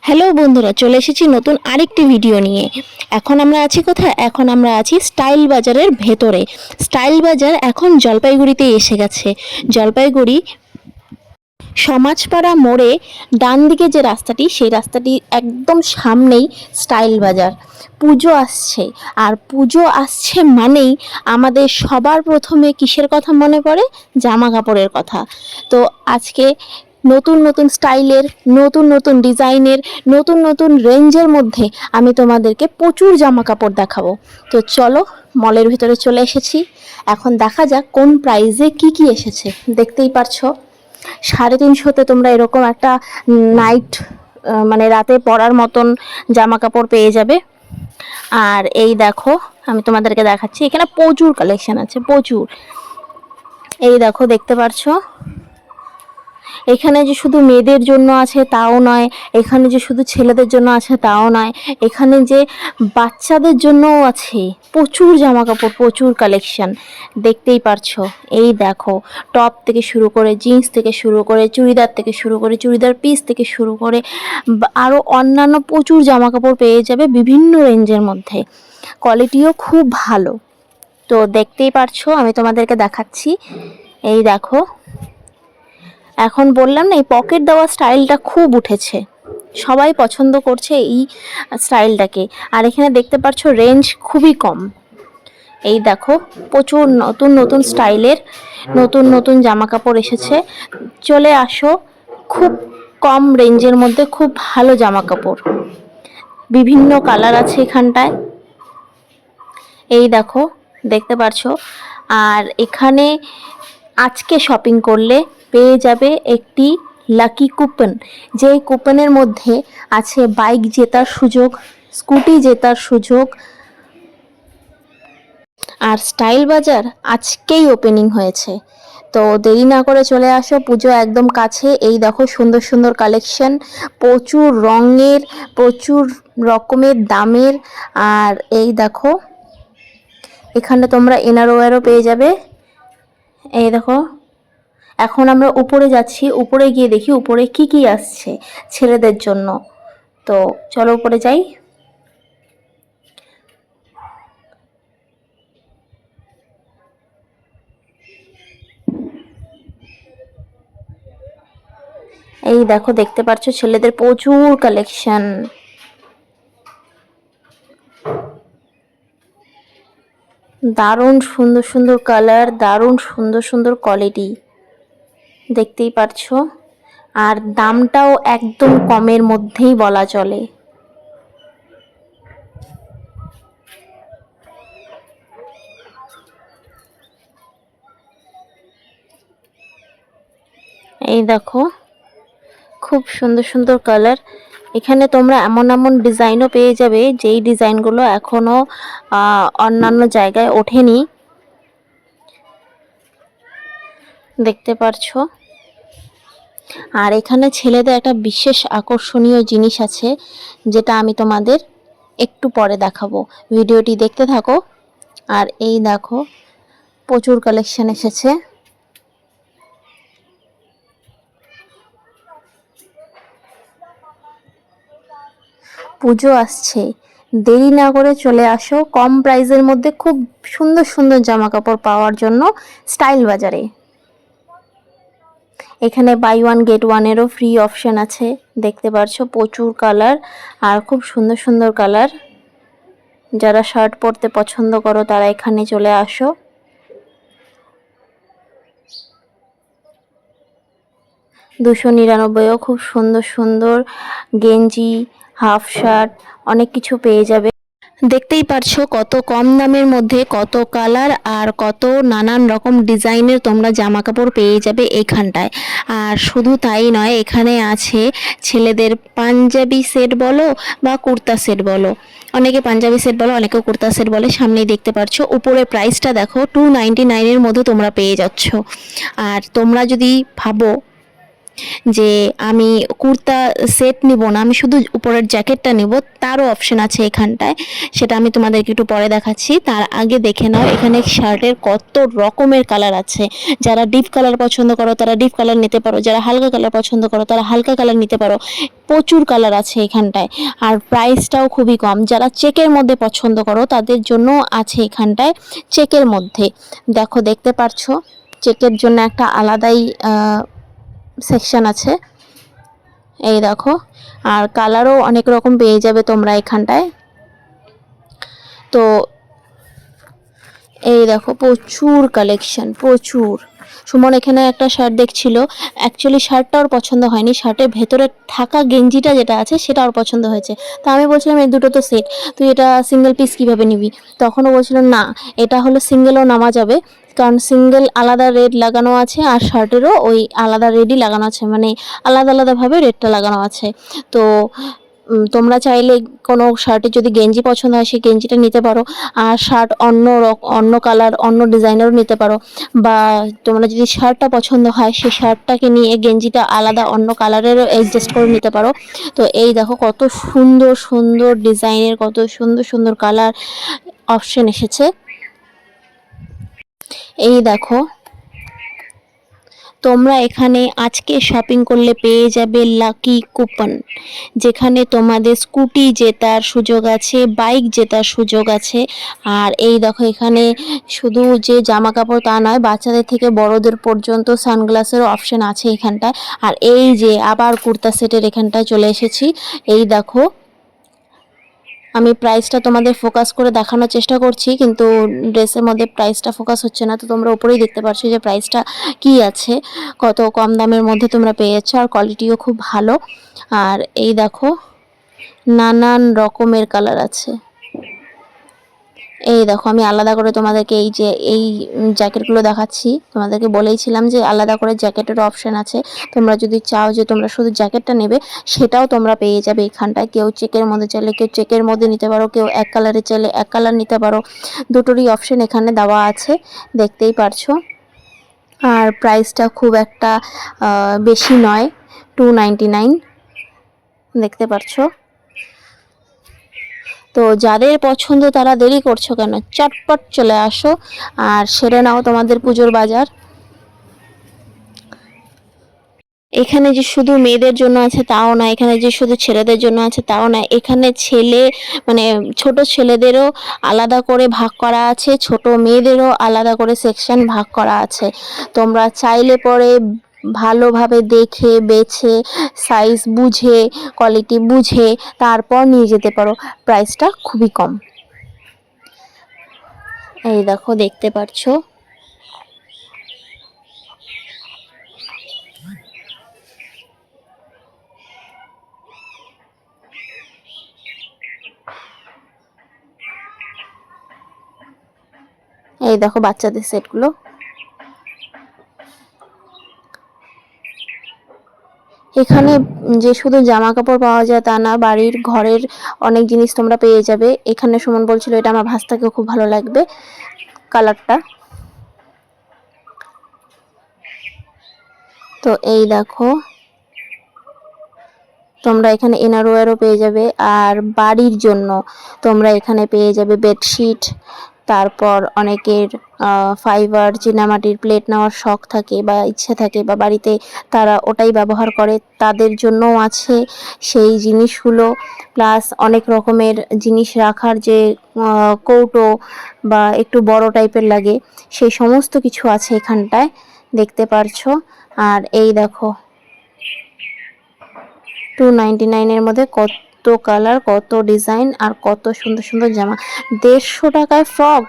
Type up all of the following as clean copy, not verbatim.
Hello বন্ধুরা, চলে এসেছি নতুন আরেকটি ভিডিও নিয়ে। এখন আমরা আছি কোথায়? এখন আমরা আছি স্টাইল বাজারের ভেতরে। স্টাইল বাজার এখন জলপাইগুড়িতে এসে গেছে। জলপাইগুড়ি সমাজপাড়া মোড়ে ডান দিকে যে রাস্তাটি, সেই রাস্তাটি একদম সামনেই স্টাইল বাজার। পুজো আসছে, আর পুজো আসছে মানেই আমাদের সবার প্রথমে কিসের কথা মনে পড়ে? জামা কাপড়ের কথা। তো আজকে নতুন নতুন স্টাইলের, নতুন নতুন ডিজাইনের, নতুন নতুন রেঞ্জের মধ্যে আমি তোমাদেরকে প্রচুর জামা কাপড় দেখাবো। তো চলো, মলের ভিতরে চলে এসেছি। এখন দেখা যাক কোন প্রাইসে কি কি এসেছে। দেখতেই পারছো 350-তে তোমরা এরকম একটা নাইট, মানে রাতে পরার মতন জামা কাপড় পেয়ে যাবে। আর এই দেখো, আমি তোমাদেরকে দেখাচ্ছি, এখানে প্রচুর কালেকশন আছে, প্রচুর। এই দেখো, দেখতে পারছো এখানে যে শুধু মেয়েদের জন্য আছে তাও নয়, এখানে যে শুধু ছেলেদের জন্য আছে তাও নয়, এখানে যে বাচ্চাদের জন্যও আছে। প্রচুর জামা কাপড়, প্রচুর কালেকশন, দেখতেই পারছো। এই দেখো, টপ থেকে শুরু করে, জিন্স থেকে শুরু করে, চুড়িদার থেকে শুরু করে, চুড়িদার পিস থেকে শুরু করে আরও অন্যান্য প্রচুর জামা কাপড় পেয়ে যাবে বিভিন্ন রেঞ্জের মধ্যে। কোয়ালিটিও খুব ভালো। তো দেখতেই পারছো, আমি তোমাদেরকে দেখাচ্ছি। এই দেখো, এখন বললাম না, এই পকেট দেওয়া স্টাইলটা খুব উঠেছে, সবাই পছন্দ করছে এই স্টাইলটাকে। আর এখানে দেখতে পাচ্ছ রেঞ্জ খুবই কম। এই দেখো, প্রচুর নতুন নতুন স্টাইলের নতুন নতুন জামা কাপড় এসেছে। চলে আসো, খুব কম রেঞ্জের মধ্যে খুব ভালো জামা কাপড়, বিভিন্ন কালার আছে এখানটায়। এই দেখো, দেখতে পাচ্ছো। আর এখানে আজকে শপিং করলে পেয়ে যাবে একটি লাকি কুপন। যেই কুপনের মধ্যে আছে বাইক জেতার সুযোগ, স্কুটি জেতার সুযোগ। আর স্টাইল বাজার আজকেই ওপেনিং হয়েছে, তো দেরি না করে চলে আসো, পুজো একদম কাছে। এই দেখো, সুন্দর সুন্দর কালেকশন, প্রচুর রঙের, প্রচুর রকমের দামের। আর এই দেখো, এখানে তোমরা ইনারওয়্যারও পেয়ে যাবে। এই দেখো, এখন আমরা উপরে যাচ্ছি, উপরে গিয়ে দেখি উপরে কি কি আসছে ছেলেদের জন্য। তো চলো উপরে যাই। এই দেখো, দেখতে পাচ্ছ ছেলেদের প্রচুর কালেকশন, দারুণ সুন্দর সুন্দর কালার, দারুণ সুন্দর সুন্দর কোয়ালিটি, দেখতেই পাচ্ছো। আর দামটাও একদম কমের মধ্যেই বলা চলে। এই দেখো, খুব সুন্দর সুন্দর কালার। এখানে তোমরা এমন এমন ডিজাইনও পেয়ে যাবে যেই ডিজাইনগুলো এখনো অন্যান্য জায়গায় ওঠেনি, দেখতে পারছো। আর এখানে ছেলেদের একটা বিশেষ আকর্ষণীয় জিনিস আছে, যেটা আমি তোমাদের একটু পরে দেখাবো, ভিডিওটি দেখতে থাকো। আর এই দেখো, প্রচুর কালেকশন এসেছে। পুজো আসছে, দেরি না করে চলে আসো কম প্রাইসের মধ্যে খুব সুন্দর সুন্দর জামা কাপড় পাওয়ার জন্য স্টাইল বাজারে। এখানে বাই ওয়ান গেট ওয়ানেরও ফ্রি অপশন আছে, দেখতে পারছো। প্রচুর কালার, আর খুব সুন্দর সুন্দর কালার। যারা শার্ট পরতে পছন্দ করো তারা এখানে চলে আসো। 299ও খুব সুন্দর সুন্দর গেঞ্জি, হাফ শার্ট, অনেক কিছু পেয়ে যাবে। দেখতেই পারছো কত কম দামের মধ্যে কত কালার আর কত নানান রকম ডিজাইনের তোমরা জামা কাপড় পেয়ে যাবে এখানটায়। আর শুধু তাই নয়, এখানে আছে ছেলেদের পাঞ্জাবি সেট বলো বা কুর্তা সেট বলো, অনেকে পাঞ্জাবি সেট বলো, অনেকে কুর্তা সেট বলে। সামনেই দেখতে পারছো, উপরে প্রাইসটা দেখো, 299-এর মধ্যে তোমরা পেয়ে যাচ্ছ। আর তোমরা যদি ভাবো যে আমি কুর্তা সেট নিব না, আমি শুধু উপরের জ্যাকেটটা নিব, তারও অপশন আছে এখানটায়। সেটা আমি তোমাদেরকে একটু পরে দেখাচ্ছি। তার আগে দেখে নাও এখানে শার্টের কত রকমের কালার আছে। যারা ডিপ কালার পছন্দ করো তারা ডিপ কালার নিতে পারো, যারা হালকা কালার পছন্দ করো তারা হালকা কালার নিতে পারো। প্রচুর কালার আছে এখানটায়, আর প্রাইসটাও খুবই কম। যারা চেকের মধ্যে পছন্দ করো তাদের জন্য আছে এখানটায় চেকের মধ্যে। দেখো, দেখতে পারছো চেকের জন্য একটা আলাদাই সেকশন আছে, এই দেখো। আর কালারও অনেক রকম পেয়ে যাবে তোমরা এখানটায়। তো এই দেখো প্রচুর কালেকশন, প্রচুর। সুমন এখানে একটা শার্ট দেখছিল, অ্যাকচুয়ালি শার্টটা ওর পছন্দ হয়নি, শার্টের ভেতরে থাকা গেঞ্জিটা যেটা আছে সেটা ওর পছন্দ হয়েছে। তা আমি বলছিলাম এই দুটো তো সেট, তুই এটা সিঙ্গেল পিস কীভাবে নিবি? তখনও বলছিল না, এটা হলো সিঙ্গেলও নামা যাবে, কারণ সিঙ্গেল আলাদা রেড লাগানো আছে আর শার্টেরও ওই আলাদা রেডই লাগানো আছে, মানে আলাদা আলাদাভাবে রেডটা লাগানো আছে। তো তোমরা চাইলে কোনো শার্টের যদি গেঞ্জি পছন্দ হয় সেই গেঞ্জিটা নিতে পারো, আর শার্ট অন্য কালার অন্য ডিজাইনেরও নিতে পারো, বা তোমরা যদি শার্টটা পছন্দ হয় সেই শার্টটাকে নিয়ে গেঞ্জিটা আলাদা অন্য কালারেরও অ্যাডজাস্ট করে নিতে পারো। তো এই দেখো কত সুন্দর সুন্দর ডিজাইনের, কত সুন্দর সুন্দর কালার অপশন এসেছে। এই দেখো, তোমরা এখানে আজকে শপিং করলে পেয়ে যাবে লাকি কুপন, যেখানে তোমাদের স্কুটি জেতার সুযোগ আছে, বাইক জেতার সুযোগ আছে। আর এই দেখো এখানে শুধু যে জামা কাপড় তা নয়, বাচ্চাদের থেকে বড়দের পর্যন্ত সানগ্লাসেরও অপশন আছে এখানটায়। আর এই যে আবার কুর্তা সেটের এখানটায় চলে এসেছি। এই দেখো, আমি প্রাইসটা তোমাদের ফোকাস করে দেখানোর চেষ্টা করছি, কিন্তু ড্রেসের মধ্যে প্রাইসটা ফোকাস হচ্ছে না। তো তোমরা উপরেই দেখতে পাচ্ছ যে প্রাইসটা কি আছে, কত কম দামের মধ্যে তোমরা পেয়ে যাচ্ছ, আর কোয়ালিটিও খুব ভালো। আর এই দেখো নানান রকমের কালার আছে। এই দেখো, আমি আলাদা করে তোমাদেরকে এই যে এই জ্যাকেটগুলো দেখাচ্ছি, তোমাদেরকে বলেইছিলাম যে আলাদা করে জ্যাকেটের অপশন আছে। তোমরা যদি চাও যে তোমরা শুধু জ্যাকেটটা নেবে, সেটাও তোমরা পেয়ে যাবে এখানটায়। কেউ চেকের মধ্যে চাইলে কেউ চেকের মধ্যে নিতে পারো, কেউ এক কালারে চাইলে এক কালার নিতে পারো। দুটোরই অপশন এখানে দেওয়া আছে, দেখতেই পারছো। আর প্রাইসটা খুব একটা বেশি নয়, 299, দেখতে পারছো। তো যাদের পছন্দ তারা দেরি করছো কেন, চটপট চলে আসো আর সেরে নাও তোমাদের পুজোর বাজার। এখানে যে শুধু মেয়েদের জন্য আছে তাও না, এখানে যে শুধু ছেলেদের জন্য আছে তাও না, এখানে ছেলে মানে ছোট ছেলেদেরও আলাদা করে ভাগ করা আছে, ছোট মেয়েদেরও আলাদা করে সেকশন ভাগ করা আছে। তোমরা চাইলে পরে ভালোভাবে দেখে বেছে সাইজ বুঝে কোয়ালিটি বুঝে তারপর নিয়ে যেতে পারো, প্রাইসটা খুবই কম। এই দেখো, দেখতে পাচ্ছো। এই দেখো বাচ্চাদের সেটগুলো। এখানে যে শুধু জামা কাপড় পাওয়া যায় তা না, বাড়ির ঘরের অনেক জিনিস তোমরা পেয়ে যাবে এখানে। সুমন বলছিল এটা আমার ভাস্তাকেও খুব ভালো লাগবে কালারটা। তো এই দেখো, তোমরা এখানে ইনারওয়্যারও পেয়ে যাবে। আর বাড়ির জন্য তোমরা এখানে পেয়ে যাবে বেডশিট, তারপর অনেকের ফাইবার চীনামাটির প্লেট নেওয়ার শখ থাকে বা ইচ্ছে থাকে, বা বাড়িতে তারা ওটাই ব্যবহার করে, তাদের জন্যও আছে সেই জিনিসগুলো। প্লাস অনেক রকমের জিনিস রাখার যে কৌটো বা একটু বড় টাইপের লাগে, সেই সমস্ত কিছু আছে এখানটায়, দেখতে পারছো। আর এই দেখো 299-এর মধ্যে কত কালার, কত ডিজাইন, আর কত সুন্দর সুন্দর জামা। 150 টাকায় ফ্রক,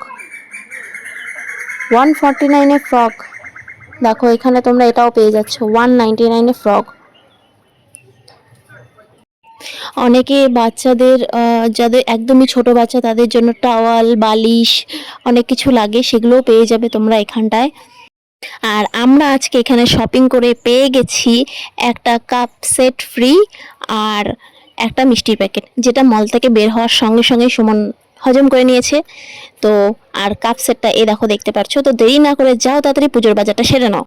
149-এ ফ্রক। দেখো এখানে তোমরা এটাও পেয়ে যাচ্ছ 199-এ ফ্রক। অনেকে বাচ্চাদের যাদের একদমই ছোট বাচ্চা তাদের জন্য টাওয়াল বালিশ অনেক কিছু লাগে, সেগুলোও পেয়ে যাবে তোমরা এখানটায়। আর আমরা আজকে এখানে শপিং করে পেয়ে গেছি একটা কাপ সেট ফ্রি আর একটা মিষ্টির প্যাকেট, যেটা মল থেকে বের হওয়ার সঙ্গে সঙ্গে সুমন হজম করে নিয়েছে। তো আর কাপ সেটটা এ দেখো, দেখতে পাচ্ছ। তো দেরি না করে যাও তাড়াতাড়ি পুজোর বাজারটা সেরে নাও।